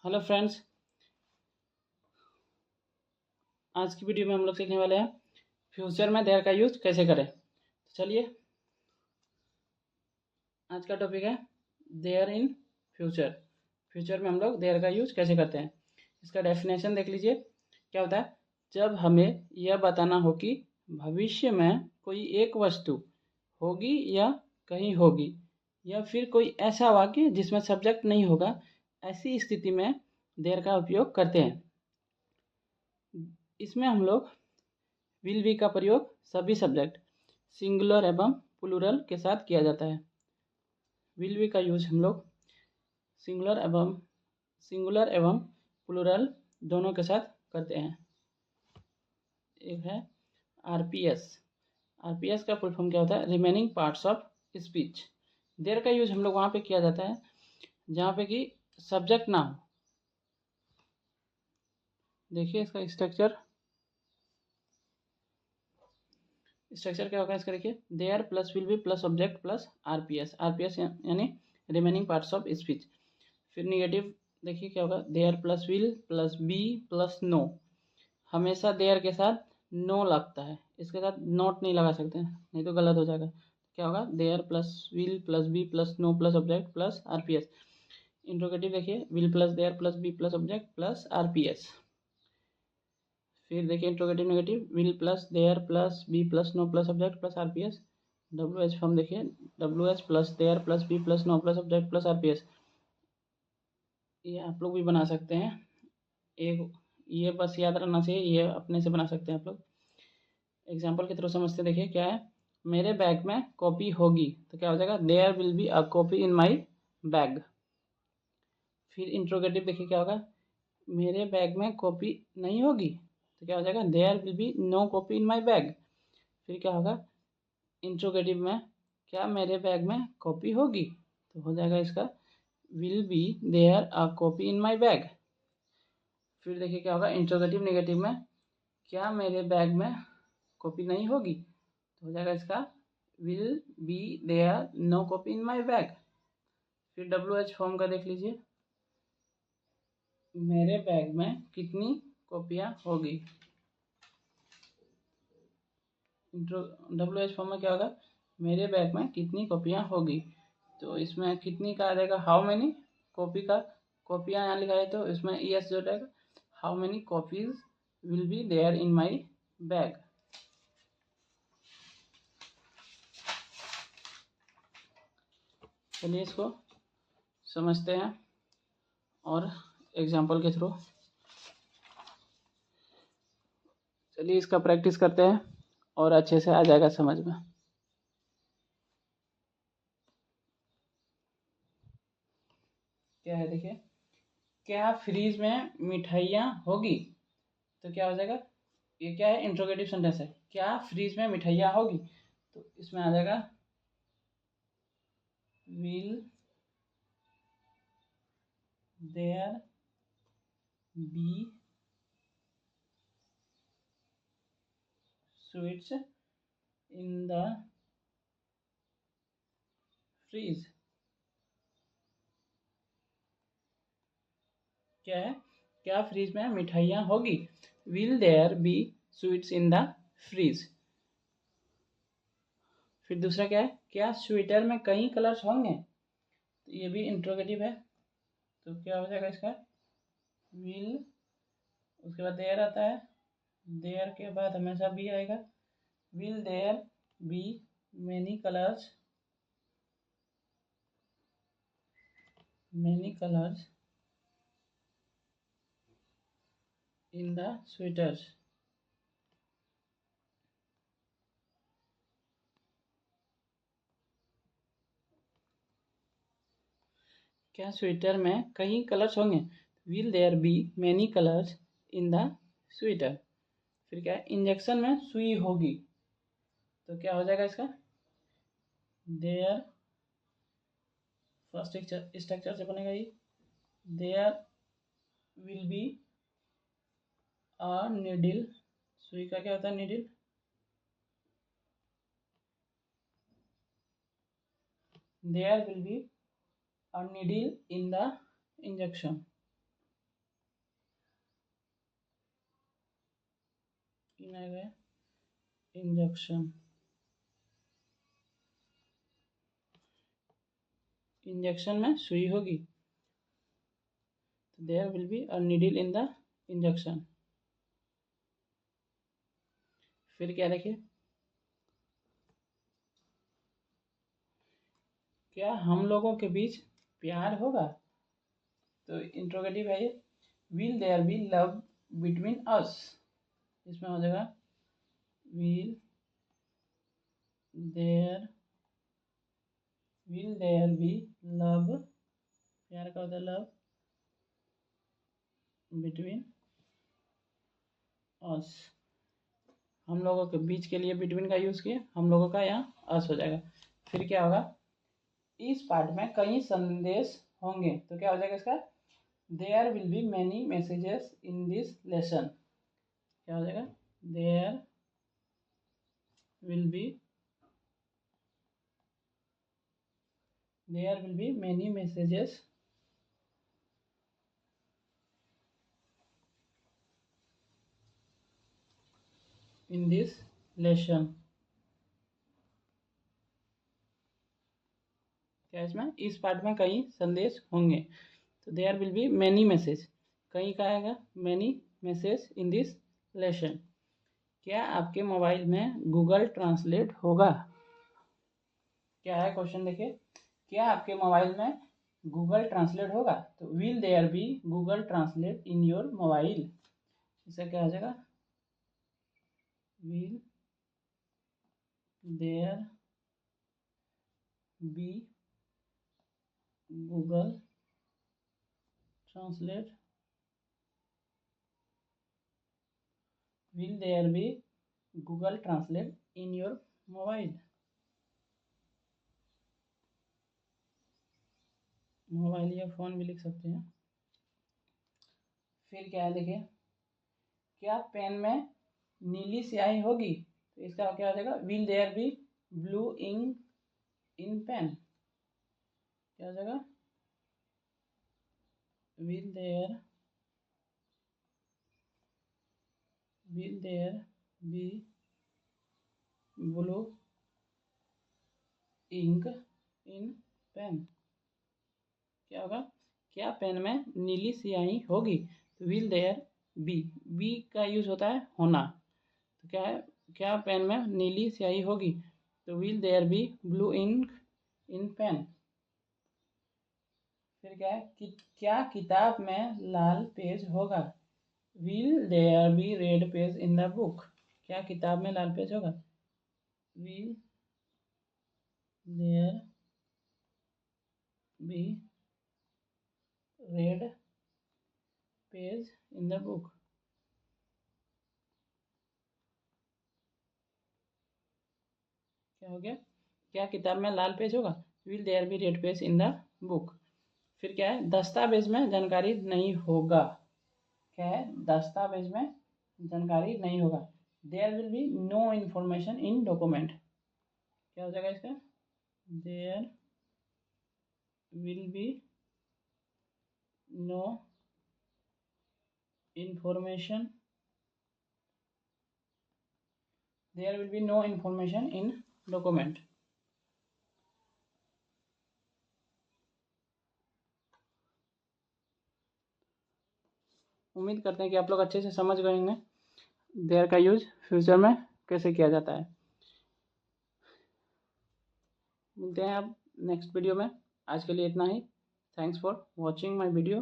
Hello friends, आज की video में हम लोग सीखने वाले हैं फ्यूचर में देयर का यूज कैसे करें। तो चलिए, आज का टॉपिक है देयर इन फ्यूचर। फ्यूचर में हम लोग देयर का यूज कैसे करते हैं। इसका डेफिनेशन देख लीजिए। क्या होता है? जब हमें यह बताना हो कि भविष्य में कोई एक वस्तु होगी या कहीं होगी, या फिर कोई ऐसा वाक्य जिसमें सब्जेक्ट नहीं होगा, ऐसी स्थिति में देयर का उपयोग करते हैं। इसमें हम लोग विल बी का प्रयोग सभी सब्जेक्ट सिंगुलर एवं प्लूरल के साथ किया जाता है। विल बी का यूज हम लोग सिंगुलर एवं प्लूरल दोनों के साथ करते हैं। एक है आरपीएस। आरपीएस का फुल फॉर्म क्या होता है? Remaining parts of speech. There का यूज हम लोग वहाँ पे किया जाता है जहाँ पे कि सब्जेक्ट ना हो। देखिए इसका स्ट्रक्चर क्या होगा इसका। देखिए, there plus will be plus object plus RPS. RPS यानी रिमेनिंग पार्ट्स ऑफ स्पीच। फिर निगेटिव देखिए क्या होगा, there plus will plus be plus no. हमेशा देयर के साथ नो लगता है, इसके साथ नॉट नहीं लगा सकते, नहीं तो गलत हो जाएगा। क्या होगा? There plus will plus be plus no plus object plus RPS. Interrogative देखिए, will plus there plus be plus object plus RPS. फिर देखिए interrogative negative, will plus there plus be plus no plus object plus RPS. W H form देखिए, W H plus there plus be plus no plus object plus RPS. ये आप लोग भी बना सकते हैं। एक ये बस याद रखना चाहिए, ये अपने से बना सकते हैं आप लोग। एग्जाम्पल के थ्रू समझते। देखिए क्या है, मेरे बैग में कॉपी होगी, तो क्या हो जाएगा? There will be a copy in my bag. फिर इंट्रोगेटिव देखिए क्या होगा, मेरे बैग में कॉपी नहीं होगी, तो क्या हो जाएगा? There will be no copy in my bag. फिर क्या होगा इंट्रोगेटिव में, क्या मेरे बैग में कॉपी होगी, तो हो जाएगा इसका will be there a copy in my bag. फिर देखिए क्या होगा इंट्रोगेटिव नेगेटिव में, क्या मेरे बैग में कॉपी नहीं होगी, तो हो जाएगा इसका will be there no copy in my bag. फिर डब्ल्यू एच फॉर्म का देख लीजिए, मेरे बैग में कितनी कॉपियाँ होगी। डब्ल्यू एच फॉर्म में क्या होगा, मेरे बैग में कितनी कॉपियाँ होगी, तो इसमें कितनी का आ जाएगा हाउ मैनी। कॉपी का कॉपियाँ यहाँ लिखा है तो इसमें ई एस जो रहेगा, how many copies will be there in my bag. चलिए इसको समझते हैं और एग्जाम्पल के थ्रू। चलिए इसका प्रैक्टिस करते हैं और अच्छे से आ जाएगा समझ में। क्या है देखिए, क्या फ्रीज में मिठाइयाँ होगी, तो क्या हो जाएगा, ये क्या है? इंट्रोगेटिव सेंटेंस है। क्या फ्रीज में मिठाइयाँ होगी, तो इसमें आ जाएगा will there be sweets in the fridge. क्या है? क्या फ्रीज में मिठाइयाँ होगी, will there be sweets in the fridge. फिर दूसरा क्या है, क्या स्वेटर में कई कलर्स होंगे, तो ये भी इंट्रोगेटिव है, तो क्या हो जाएगा इसका विल, उसके बाद देयर आता है, देयर के बाद हमेशा बी आएगा, will there be many colours in the sweaters. क्या स्वेटर में कई कलर्स होंगे, will there be many colours in the sweater. फिर क्या है, इंजेक्शन में सुई होगी, तो क्या हो जाएगा इसका देयर, फर्स्ट स्ट्रक्चर से बनेगा ये, there will be a needle. सुई का क्या होता है? Needle. There will be a needle in the injection. In आएगा इंजेक्शन, इंजेक्शन में सुई होगी तो there will be a needle in the injection. फिर क्या देखिए, क्या हम लोगों के बीच प्यार होगा, तो इंट्रोगेटिव है ये, will there be love between us, इसमें हो जाएगा विल देयर बी लव, प्यार का होता है लव, बिटवीन अस, हम लोगों के बीच के लिए बिटवीन का यूज किए, हम लोगों का यहाँ अस हो जाएगा। फिर क्या होगा, इस पार्ट में कई संदेश होंगे, तो क्या हो जाएगा इसका, there will be many messages in this lesson, क्या हो जाएगा, there will be many messages in this lesson, क्या इसमें, इस पार्ट में कई संदेश होंगे, तो there will be many message, कई का आएगा many message in this lesson. क्या आपके मोबाइल में गूगल ट्रांसलेट होगा, क्या है क्वेश्चन देखिए, क्या आपके मोबाइल में गूगल ट्रांसलेट होगा, तो will there be Google translate in your mobile, इसका क्या हो जाएगा, will there be Google translate, will there be Google translate in your mobile, mobile या फ़ोन भी लिख सकते हैं। फिर क्या है देखिए, क्या पेन में नीली स्याही होगी, तो इसका क्या हो जाएगा, will there be blue ink in pen, क्या हो जाएगा, will there be blue ink in pen, क्या होगा, क्या पेन में नीली स्याही होगी, तो विल देयर बी का यूज होता है होना, तो क्या है, क्या पेन में नीली स्याही होगी, तो will there be blue ink in pen. फिर क्या है कि क्या किताब में लाल पेज होगा, will there be red page in the book, क्या किताब में लाल पेज होगा, will there be red page in the book, क्या हो गया, क्या किताब में लाल पेज होगा, will there be red page in the book. फिर क्या है, दस्तावेज में जानकारी नहीं होगा, क्या है, दस्तावेज में जानकारी नहीं होगा, there will be no information in document, क्या हो जाएगा इसका, there will be no information, there will be no information in document। उम्मीद करते हैं कि आप लोग अच्छे से समझ गए होंगे देयर का यूज फ्यूचर में कैसे किया जाता है। मिलते हैं अब नेक्स्ट वीडियो में, आज के लिए इतना ही। Thanks for watching my video.